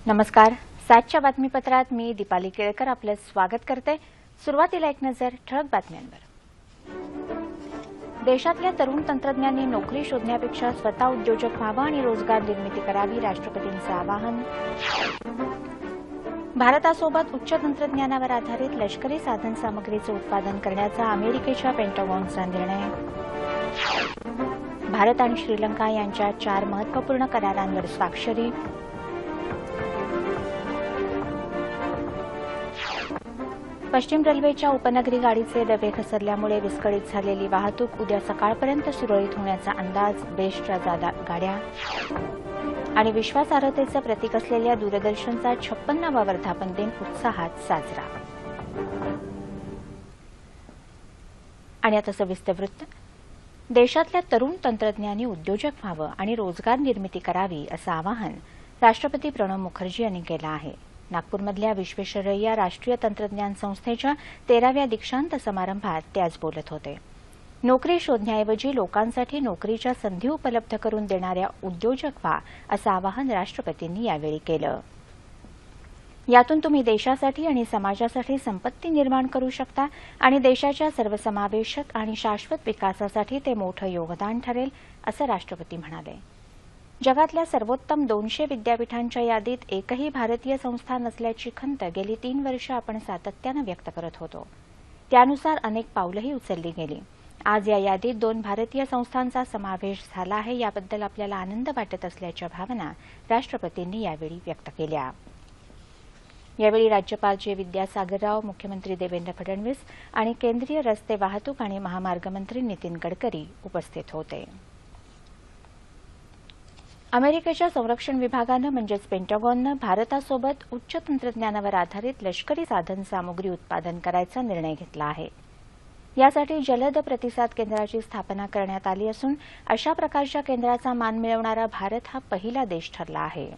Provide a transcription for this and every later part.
नमस्कार. 7च्या बातमीपत्रात मी दीपाली केळकर आपलं स्वागत करते. सुरुवातीला एक नजर ठळक बातम्यांवर. देशातल्या तरुण तंत्रज्ञांनी नोकरी शोधण्यापेक्षा स्वतः उद्योजक व्हावं आणि रोजगार निर्मिती करावी, राष्ट्रपतींचं आवाहन. भारतासोबत उच्च तंत्रज्ञानावर आधारित लष्करी साधनसामग्रीचं उत्पादन करण्याचा अमेरिकेच्या पेंटागॉनचा निर्णय. भारत आणि श्रीलंका यांच्या 4 महत्त्वपूर्ण करारांवर स्वाक्षरी. पश्चिम रेल्वेच्या उपनगरी गाडीचे डबे घसरल्यामुळे विस्कळीत झालेली वाहतूक उद्या सकाळपर्यंत सुरळीत होण्याचा अंदाज, बेस्टच्या गाड्या. आणि विश्वासार्हतेचं प्रतीक असलेल्या दूरदर्शनचा 56वा वर्धापन दिन उत्साहात साजरा. आणि आता सविस्तर वृत्त. देशातल्या तरुण तंत्रज्ञांनी उद्योजक व्हावं आणि रोजगार निर्मिती करावी असं आवाहन राष्ट्रपती प्रणव मुखर्जी यांनी केलं आहे. नागपूरमधल्या विश्वेश्वरैया राष्ट्रीय तंत्रज्ञान संस्थेच्या 13व्या दीक्षांत समारंभात ते आज बोलत होते. नोकरी शोधण्याऐवजी लोकांसाठी नोकरीच्या संधी उपलब्ध करून देणाऱ्या उद्योजक व्हा असं आवाहन राष्ट्रपतींनी यावेळी केलं. यातून तुम्ही देशासाठी आणि समाजासाठी संपत्ती निर्माण करू शकता आणि देशाच्या सर्वसमावेशक आणि शाश्वत विकासासाठी ते मोठं योगदान ठरेल असं राष्ट्रपती म्हणाले. जगातल्या सर्वोत्तम 200 विद्यापीठांच्या यादीत एकही भारतीय संस्था नसल्याची खंत गेली 3 वर्ष आपण सातत्यानं व्यक्त करत होतो. त्यानुसार अनेक पावलंही उचलली गेली. आज या यादीत 2 भारतीय संस्थांचा समावेश झाला आहे. याबद्दल आपल्याला आनंद वाटत असल्याच्या भावना राष्ट्रपतींनी यावेळी व्यक्त केल्या. यावेळी राज्यपाल चे विद्यासागर राव, मुख्यमंत्री देवेंद्र फडणवीस आणि केंद्रीय रस्ते वाहतूक आणि महामार्ग मंत्री नितीन गडकरी उपस्थित होते. अमेरिकेच्या संरक्षण विभागानं म्हणजेच पेंटागॉननं भारतासोबत उच्च तंत्रज्ञानावर आधारित लष्करी साधनसामुग्री उत्पादन करायचा निर्णय घेतला आहे. यासाठी जलद प्रतिसाद केंद्राची स्थापना करण्यात आली असून अशा प्रकारच्या केंद्राचा मान मिळवणारा भारत हा पहिला देश ठरला आहे.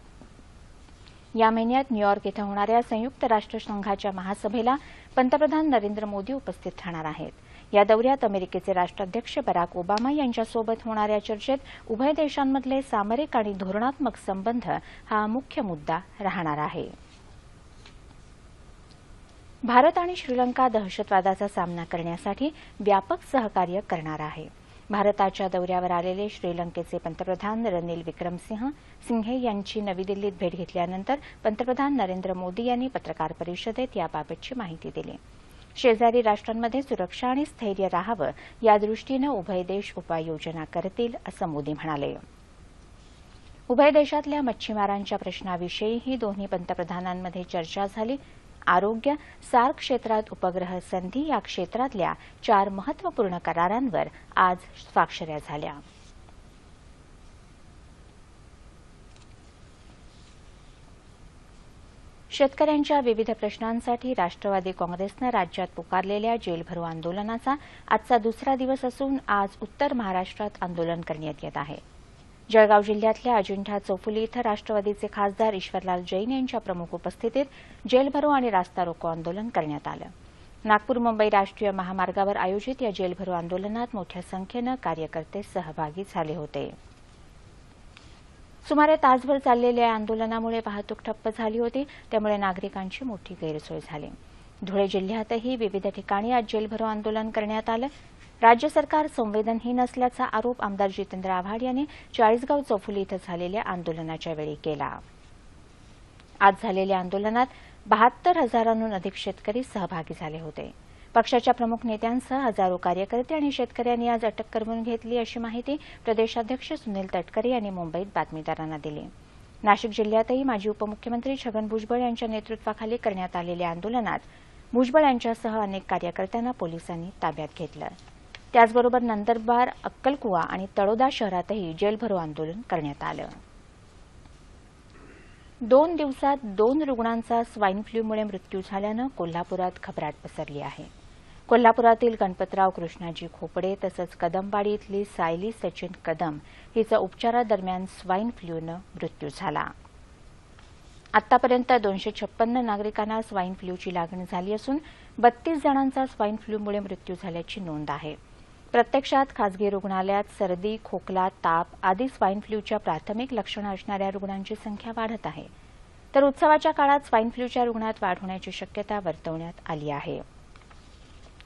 या महिन्यात न्यूयॉर्क इथं होणाऱ्या संयुक्त राष्ट्रसंघाच्या महासभेला पंतप्रधान नरेंद्र मोदी उपस्थित राहणार आहेत. या दौऱ्यात अमेरिकेचे राष्ट्राध्यक्ष बराक ओबामा यांच्यासोबत होणाऱ्या चर्चेत उभय देशांमधले सामरिक आणि धोरणात्मक संबंध हा मुख्य मुद्दा राहणार आहे. भारत आणि श्रीलंका दहशतवादाचा सामना करण्यासाठी व्यापक सहकार्य करणार आहे. भारताच्या दौऱ्यावर आलेले श्रीलंकेचे पंतप्रधान रनिल विक्रमसिंघे यांची नवी दिल्लीत भेट घेतल्यानंतर पंतप्रधान नरेंद्र मोदी यांनी पत्रकार परिषदेत याबाबतची माहिती दिली. शेजारी राष्ट्रांमध्ये सुरक्षा आणि स्थैर्य राहावं यादृष्टीनं उभय देश उपाययोजना करतील असं मोदी म्हणाले. उभय देशातल्या मच्छीमारांच्या प्रश्नाविषयीही दोन्ही पंतप्रधानांमध्ये चर्चा झाली. आरोग्य, सार्क क्षेत्रात उपग्रह संधी या क्षेत्रातल्या 4 महत्त्वपूर्ण करारांवर आज स्वाक्षऱ्या झाल्या. शेतकऱ्यांच्या विविध प्रश्नांसाठी राष्ट्रवादी काँग्रेसनं राज्यात पुकारलेल्या जेलभरो आंदोलनाचा आजचा दुसरा दिवस असून आज उत्तर महाराष्ट्रात आंदोलन करण्यात येत आहे. जळगाव जिल्ह्यातल्या अजिंठा चौफुली इथं राष्ट्रवादीचे खासदार ईश्वरलाल जैन यांच्या प्रमुख उपस्थितीत जेलभरो आणि रास्ता रोको आंदोलन करण्यात आलं. नागपूर मुंबई राष्ट्रीय महामार्गावर आयोजित या जेलभरो आंदोलनात मोठ्या संख्येनं कार्यकर्ते सहभागी झाले होते. सुमारे तासभर चाललेल्या आंदोलनामुळे वाहतूक ठप्प झाली होती. त्यामुळे नागरिकांची मोठी गैरसोय झाली. धुळे जिल्ह्यातही विविध ठिकाणी आज जेलभरो आंदोलन करण्यात आलं. राज्य सरकार संवेदनहीन असल्याचा आरोप आमदार जितेंद्र आव्हाड यांनी चाळीसगाव चौफुली इथं झालेल्या आंदोलनाच्या वेळी केला. आज झालेल्या आंदोलनात 72,000हून अधिक शेतकरी सहभागी झाले होते. पक्षाच्या प्रमुख नेत्यांसह हजारो कार्यकर्ते आणि शेतकऱ्यांनी आज अटक करून घेतली अशी माहिती प्रदेशाध्यक्ष सुनील तटकरे यांनी मुंबईत बातमीदारांना दिली. नाशिक जिल्ह्यातही माजी उपमुख्यमंत्री छगन भुजबळ यांच्या नेतृत्वाखाली करण्यात आलेल्या आंदोलनात भुजबळ यांच्यासह अनेक कार्यकर्त्यांना पोलिसांनी ताब्यात घेतलं. त्याचबरोबर नंदुरबार, अक्कलकुवा आणि तळोदा शहरातही जेलभरो आंदोलन करण्यात आलं. 2 दिवसात 2 रुग्णांचा स्वाईन फ्लूमुळे मृत्यू झाल्यानं कोल्हापुरात घबराट पसरली आहे. कोल्हापुरातील गणपतराव कृष्णाजी खोपडे तसंच कदमवाडी इथली सायली सचिन कदम हिचा उपचारादरम्यान स्वाईन फ्लूनं मृत्यू झाला. आतापर्यंत 256 नागरिकांना स्वाईन फ्लूची लागण झाली असून 32 जणांचा स्वाईन फ्लूमुळे मृत्यू झाल्याची नोंद आहे. प्रत्यक्षात खासगी रुग्णालयात सर्दी, खोकला, ताप आदी स्वाईन फ्लूच्या प्राथमिक लक्षणं असणाऱ्या रुग्णांची संख्या वाढत आहे. तर उत्सवाच्या काळात स्वाईन फ्लूच्या रुग्णात वाढ होण्याची शक्यता वर्तवण्यात आली आहे.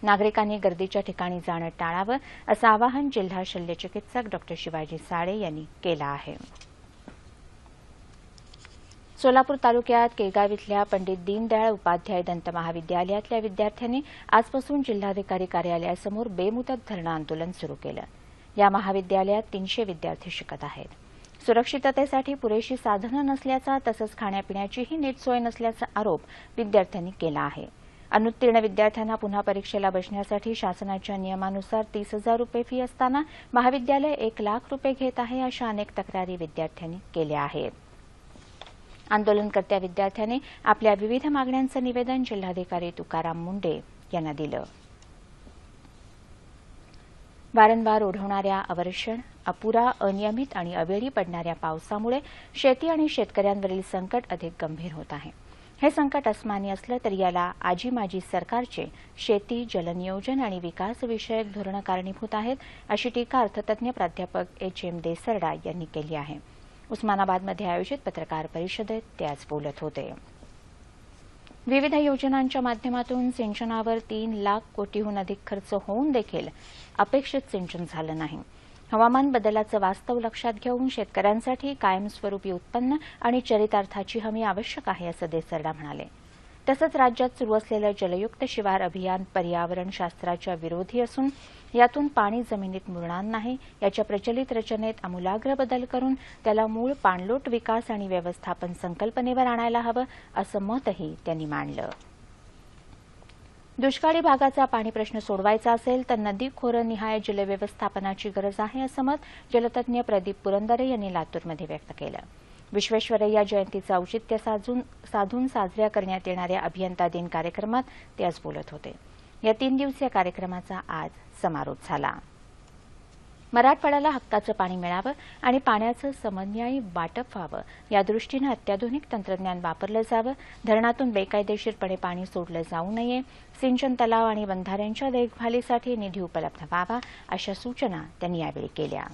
नागरिकांनी गर्दीच्या ठिकाणी जाणं टाळावं असं आवाहन जिल्हा शल्यचिकित्सक डॉ. शिवाजी साळे यांनी केलं आहे. सोलापूर तालुक्यात केगाव इथल्या पंडित दीनदयाळ उपाध्याय दंत महाविद्यालयातल्या विद्यार्थ्यांनी आजपासून जिल्हाधिकारी कार्यालयासमोर बेमुदत धरणं आंदोलन सुरू केलं. या महाविद्यालयात 300 विद्यार्थी शिकत आहेत. सुरक्षिततेसाठी पुरेशी साधनं नसल्याचा तसंच खाण्यापिण्याचीही नीट सोय नसल्याचा आरोप विद्यार्थ्यांनी केला आहे. अनुत्तीर्ण विद्यार्थ्यांना पुन्हा परीक्षेला बसण्यासाठी शासनाच्या नियमानुसार 30,000 रुपये फी असताना महाविद्यालय 1 लाख रुपये घेत आहे, अशा अनेक तक्रारी विद्यार्थ्यांनी केल्या आहेत. आंदोलनकर्त्या विद्यार्थ्यांनी आपल्या विविध मागण्यांचं निवेदन जिल्हाधिकारी तुकाराम मुंढे यांना दिलं. वारंवार ओढवणाऱ्या अवर्षण, अपुरा, अनियमित आणि अवेळी पडणाऱ्या पावसामुळे शेती आणि शेतकऱ्यांवरील संकट अधिक गंभीर होत आहे. हे संकट अस्मानी असलं तरी याला आजी माजी सरकारचे शेती, जलनियोजन आणि विकास विषयक धोरणं कारणीभूत आहेत, अशी टीका अर्थतज्ञ प्राध्यापक एच.एम. देसरडा यांनी केली आहे. उस्मानाबादमध्ये आयोजित पत्रकार परिषदेत ते आज बोलत होते. विविध योजनांच्या माध्यमातून सिंचनावर 3 लाख कोटीहून अधिक खर्च होऊन देखील अपेक्षित सिंचन झालं नाही. हवामान बदलाचं वास्तव लक्षात घेऊन शेतकऱ्यांसाठी कायमस्वरूपी उत्पन्न आणि चरितार्थाची हमी आवश्यक आहे, असं देसरडा म्हणाले. तसंच राज्यात सुरू असलेलं जलयुक्त शिवार अभियान पर्यावरणशास्त्राच्या विरोधी असून यातून पाणी जमिनीत मुरणार नाही, याच्या प्रचलित रचनेत आमूलाग्र बदल करून त्याला मूळ पाणलोट विकास आणि व्यवस्थापन संकल्पनेवर आणायला हवं, असं मतही त्यांनी मांडलं. दुष्काळी भागाचा पाणी प्रश्न सोडवायचा असेल तर नदी खोरनिहाय जलव्यवस्थापनाची गरज आहे, असं मत जलतज्ञ प्रदीप पुरंदरे यांनी लातूरमध्ये व्यक्त केलं. विश्वेश्वरय्या जयंतीचं औचित्य साधून साजऱ्या करण्यात येणाऱ्या अभियंता दिन कार्यक्रमात ते आज बोलत होते. या 3 दिवसीय कार्यक्रमाचा आज समारोप झाला. मराठवाड्याला हक्काचं पाणी मिळावं आणि पाण्याचं समन्यायी वाटप व्हावं यादृष्टीनं अत्याधुनिक तंत्रज्ञान वापरलं जावं, धरणातून बेकायदेशीरपणे पाणी सोडलं जाऊ नये, सिंचन तलाव आणि बंधाऱ्यांच्या देखभालीसाठी निधी उपलब्ध व्हावा, अशा सूचना त्यांनी यावेळी केल्या.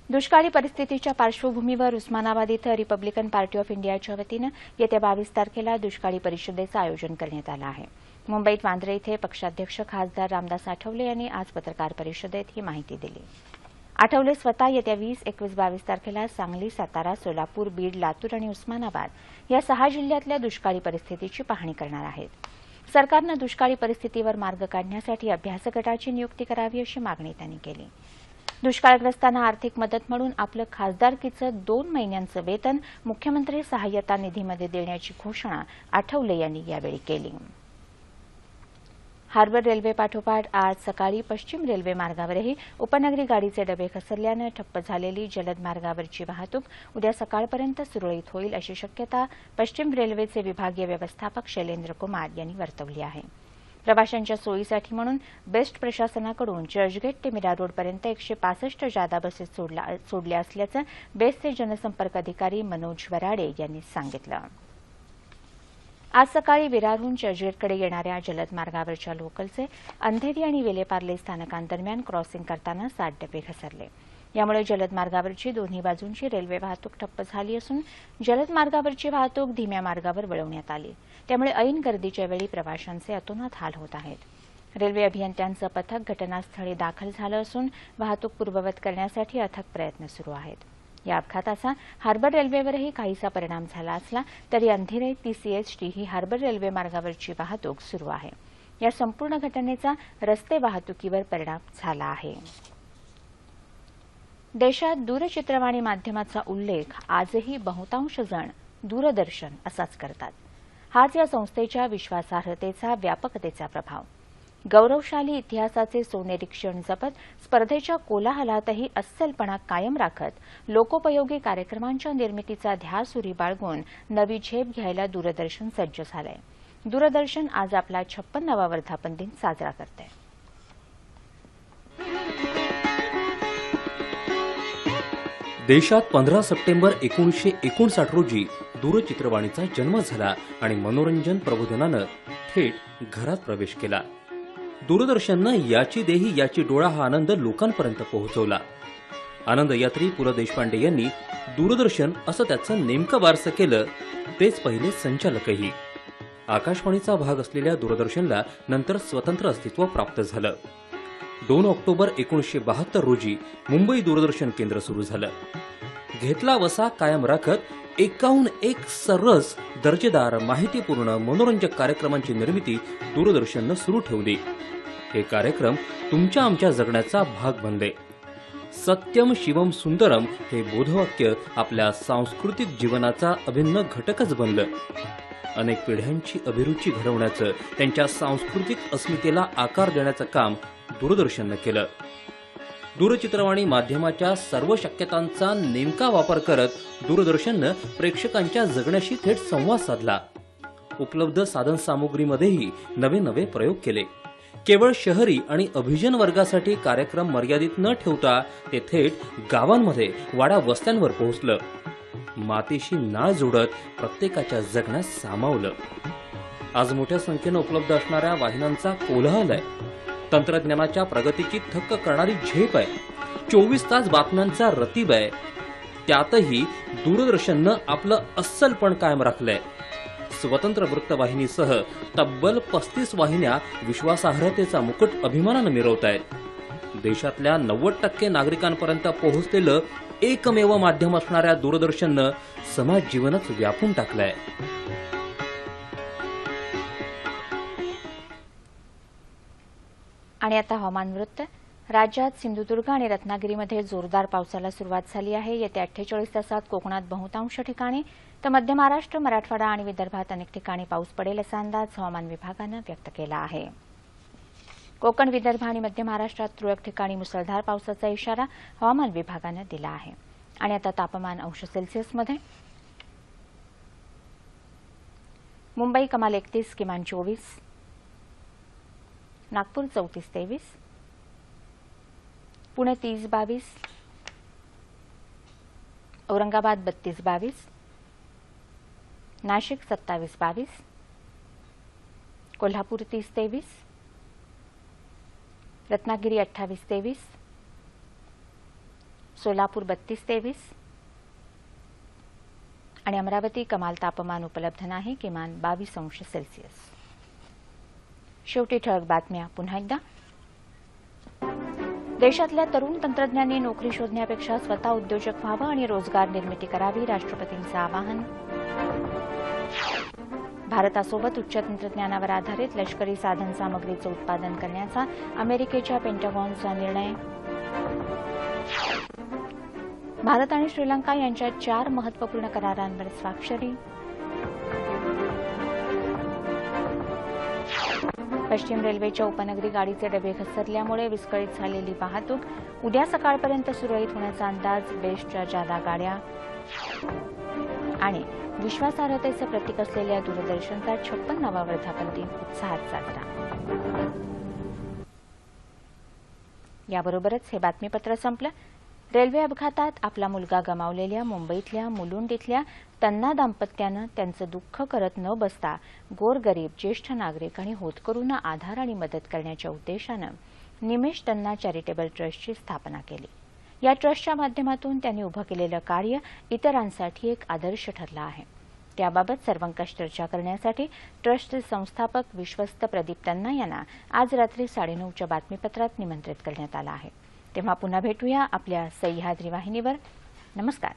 दुष्काळी परिस्थितीच्या पार्श्वभूमीवर उस्मानाबाद इथं रिपब्लिकन पार्टी ऑफ इंडियाच्या वतीनं येत्या 22 तारखेला दुष्काळी परिषदेचं आयोजन करण्यात आलं आहे. मुंबईत वांद्रे इथे पक्षाध्यक्ष खासदार रामदास आठवले यांनी आज पत्रकार परिषदेत ही माहिती दिली. आठवले स्वतः येत्या 20, 21, 22 तारखेला सांगली, सातारा, सोलापूर, बीड, लातूर आणि उस्मानाबाद या 6 जिल्ह्यातल्या दुष्काळी परिस्थितीची पाहणी करणार आहेत. सरकारनं दुष्काळी परिस्थितीवर मार्ग काढण्यासाठी अभ्यास गटाची नियुक्ती करावी, अशी मागणी त्यांनी केली. दुष्काळग्रस्तांना आर्थिक मदत म्हणून आपलं खासदारकीचं 2 महिन्यांचं वेतन मुख्यमंत्री सहाय्यता निधीमध्ये देण्याची घोषणा आठवले यांनी यावेळी केली. हार्बर रेल्वे पाठोपाठ आज सकाळी पश्चिम रेल्वे मार्गावरही उपनगरी गाडीचे डबे घसरल्यानं ठप्प झालेली जलद मार्गावरची वाहतूक उद्या सकाळपर्यंत सुरळीत होईल, अशी शक्यता पश्चिम रेल्वेचे विभागीय व्यवस्थापक शैलेंद्र कुमार यांनी वर्तवली आहे. प्रवाशांच्या सोयीसाठी म्हणून बेस्ट प्रशासनाकडून चर्चगेट ते मीरा रोडपर्यंत 165 जादा बसेस सोडल्या असल्याचं बेस्टचे जनसंपर्क अधिकारी मनोज वराडे यांनी सांगितलं. आज सकाळी विरारहून चर्चगेटकडे येणाऱ्या जलद मार्गावरच्या लोकलचे अंधेरी आणि वेलेपार्ले स्थानकांदरम्यान क्रॉसिंग करताना 7 डबे घसरले. यामुळे जलद मार्गावरची दोन्ही बाजूंची रेल्वे वाहतूक ठप्प झाली असून जलद मार्गावरची वाहतूक धीम्या मार्गावर वळवण्यात आली. त्यामुळे ऐन गर्दीच्या वेळी प्रवाशांचे अतोनात हाल होत आहेत. रेल्वे अभियंत्यांचं पथक घटनास्थळी दाखल झालं असून वाहतूक पूर्ववत करण्यासाठी अथक प्रयत्न सुरू आहेत. या अपघाताचा हार्बर रेल्वेवरही काहीसा परिणाम झाला असला तरी अंधेरी ते सीएसटी ही हार्बर रेल्वे मार्गावरची वाहतूक सुरू आहे. या संपूर्ण घटनेचा रस्ते वाहतुकीवर परिणाम झाला आहे. देशात दूरचित्रवाणी माध्यमाचा उल्लेख आजही बहुतांश जण दूरदर्शन असाच करतात. हाच या संस्थेच्या विश्वासार्हतेचा, व्यापकतेचा प्रभाव. गौरवशाली इतिहासाचे सोनेरी क्षण जपत स्पर्धेच्या कोलाहलातही अस्सलपणा कायम राखत लोकोपयोगी कार्यक्रमांच्या निर्मितीचा ध्यास उरी बाळगून नवी झेप घ्यायला दूरदर्शन सज्ज झालंय. दूरदर्शन आज आपला 56वा वर्धापन दिन साजरा करतंय. देशात 15 सप्टेंबर 1959 रोजी दूरचित्रवाणीचा जन्म झाला आणि मनोरंजन प्रबोधनानं थेट घरात प्रवेश केला. दूरदर्शननं याची देही याची डोळा हा आनंद लोकांपर्यंत पोहोचवला. आनंदयात्री पु ल देशपांडे यांनी दूरदर्शन असं त्याचं नेमकं बारसं केलं, तेच पहिले संचालकही. आकाशवाणीचा भाग असलेल्या दूरदर्शनला नंतर स्वतंत्र अस्तित्व प्राप्त झालं. 2 ऑक्टोबर 1972 रोजी मुंबई दूरदर्शन केंद्र सुरू झालं. घेतला वसा कायम राखत एकाहून एक सर्रास दर्जेदार माहितीपूर्ण मनोरंजक कार्यक्रमांची निर्मिती दूरदर्शननं सुरू ठेवली. हे कार्यक्रम तुमच्या आमच्या जगण्याचा भाग बनले. सत्यम शिवम सुंदरम हे बोधवाक्य आपल्या सांस्कृतिक जीवनाचा अभिन्न घटकच बनलं. अनेक पिढ्यांची अभिरुची घडवण्याचं, त्यांच्या सांस्कृतिक अस्मितेला आकार देण्याचं काम दूरदर्शननं केलं. दूरचित्रवाणी माध्यमाच्या सर्व शक्यतांचा नेमका वापर करत दूरदर्शननं प्रेक्षकांच्या जगण्याशी थेट संवाद साधला. उपलब्ध साधनसामुग्रीमध्येही नवे नवे प्रयोग केले. केवळ शहरी आणि अभिजन वर्गासाठी कार्यक्रम मर्यादित न ठेवता ते थेट गावांमध्ये, वाड्या वस्त्यांवर पोहोचलं. मातीशी नाळ जोडत प्रत्येकाच्या जगण्यात सामावलं. आज मोठ्या संख्येनं उपलब्ध असणाऱ्या वाहिन्यांचा कोलाहल आहे. तंत्रज्ञानाच्या प्रगतीची थक्क करणारी झेप आहे. 24 तास बातम्यांचा रतीब आहे. त्यातही दूरदर्शननं आपलं अस्सलपण कायम राखलंय. स्वतंत्र वृत्तवाहिनीसह तब्बल 35 वाहिन्या विश्वासार्हतेचा मुकुट अभिमानानं मिरवत आहेत. देशातल्या 90% नागरिकांपर्यंत पोहोचलेलं एकमेव माध्यम असणाऱ्या दूरदर्शननं समाज जीवनच व्यापून टाकलंय. आणि आता हवामान वृत्त. राज्यात सिंधुदुर्ग आणि रत्नागिरीमध्ये जोरदार पावसाला सुरुवात झाली आहे. येत्या 48 तासात कोकणात बहुतांश ठिकाणी तर मध्य महाराष्ट्र, मराठवाडा आणि विदर्भात अनेक ठिकाणी पाऊस पडेल असा अंदाज हवामान विभागानं व्यक्त केला आहे. कोकण, विदर्भ आणि मध्य महाराष्ट्रात तुरळक ठिकाणी मुसळधार पावसाचा इशारा हवामान विभागानं दिला आहे. आणि आता तापमान अंश सेल्सिअसमध्ये. मुंबई कमाल 31, किमान 24, नागपूर 34-23, पुणे 30-22, औरंगाबाद 32-22, नाशिक 27-22, कोल्हापूर 30-23, रत्नागिरी 28-23, सोलापूर 32-23 आणि अमरावती कमाल तापमान उपलब्ध नाही, किमान 22 अंश सेल्सिअस. शेवटी ठळक बातम्या पुन्हा एकदा. देशातल्या तरुण तंत्रज्ञांनी नोकरी शोधण्यापेक्षा स्वतः उद्योजक व्हावं आणि रोजगार निर्मिती करावी, राष्ट्रपतींचं आवाहन. भारतासोबत उच्च तंत्रज्ञानावर आधारित लष्करी साधनसामग्रीचं उत्पादन करण्याचा अमेरिकेच्या पेंटागॉनचा निर्णय. भारत आणि श्रीलंका यांच्यात 4 महत्वपूर्ण करारांवर स्वाक्षरी. पश्चिम रेल्वेच्या उपनगरी गाडीचे डबे घसरल्यामुळे विस्कळीत झालेली वाहतूक उद्या सकाळपर्यंत सुरळीत होण्याचा अंदाज, बेस्टच्या जादा गाड्या. आणि विश्वासार्हतेचं प्रतीक असलेल्या दूरदर्शनचा 56वा वर्धापन दिन उत्साहात साजरा. याबरोबरच हे बातमीपत्र संपलं. रेल्वे अपघातात आपला मुलगा गमावलेल्या मुंबईतल्या मुलुंड इथल्या तन्ना दाम्पत्यानं त्यांचं दुःख करत न बसता गोरगरीब, ज्येष्ठ नागरिक आणि होतकरूंना आधार आणि मदत करण्याच्या उद्देशानं निमेश तन्ना चॅरिटेबल ट्रस्टची स्थापना केली. या ट्रस्टच्या माध्यमातून त्यांनी उभं केलेलं कार्य इतरांसाठी एक आदर्श ठरलं आहे. त्याबाबत सर्वंकष चर्चा करण्यासाठी ट्रस्टचे संस्थापक विश्वस्त प्रदीप तन्ना यांना आज रात्री 9:30च्या बातमीपत्रात निमंत्रित करण्यात आलं आहे. तेव्हा पुन्हा भेटूया आपल्या सह्याद्री वाहिनीवर. नमस्कार.